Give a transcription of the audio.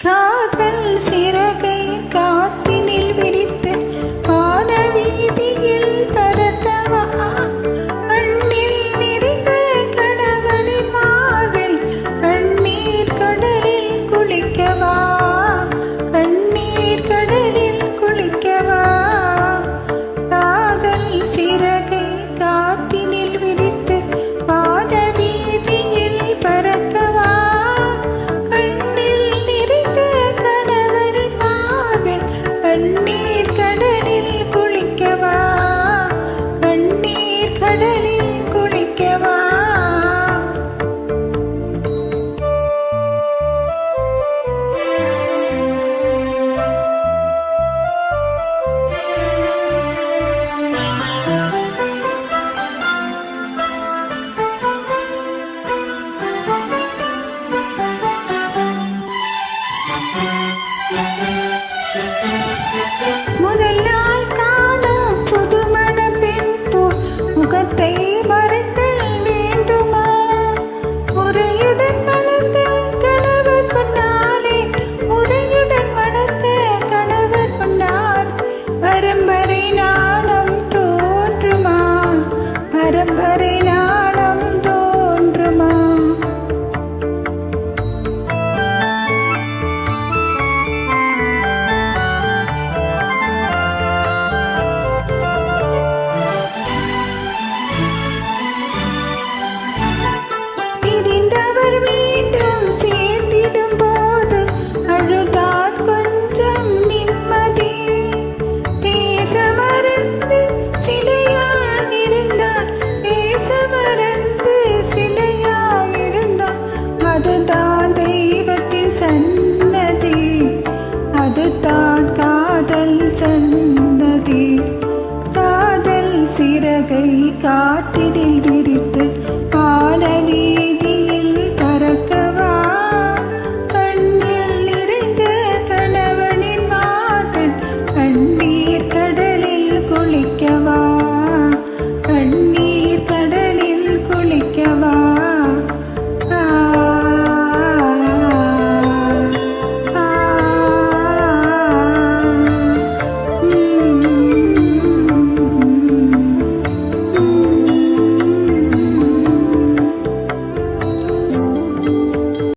காதல் சிறகை காற்றினில் விரித்து வானவீதியில் பறக்கவா, கண்ணில் நிறைந்த கணவனின் மார்பில் கண்ணீர் கடலில் குளிக்கவா, கண்ணீர் கடலில் குளிக்கவா. காதல் சிறகை காற்றினில் விரித்து வானவீதியில் பறக்கவா, கண்ணீர் கடலில் குளிக்கவா, கண்ணீர் கடலில் குளிக்கவா. முதல் நாள் காணும் புதுமண பெண் போல் முகத்தை மறைத்தல் வேண்டுமா, முறையுடன் வளர்த்த கணவர் பொன்னாலே, முறையுடன் வளர்த்த கணவர் பொன்னார் பரம்பரை நாணம் தோன்றுமா, பரம்பரை நாணம் தோன்றுமா. மீண்டும் சேர்ந்திடும் போது அழுதால் கொஞ்சம் நிம்மதி, பேச மறந்து சிலையாயிருந்தால், பேச மறந்து சிலையாயிருந்தால், அதுதான் தெய்வத்தின் சன்னதி, அதுதான் காதல் சன்னதி. காதல் சிறகை காற்றினில் விரித்து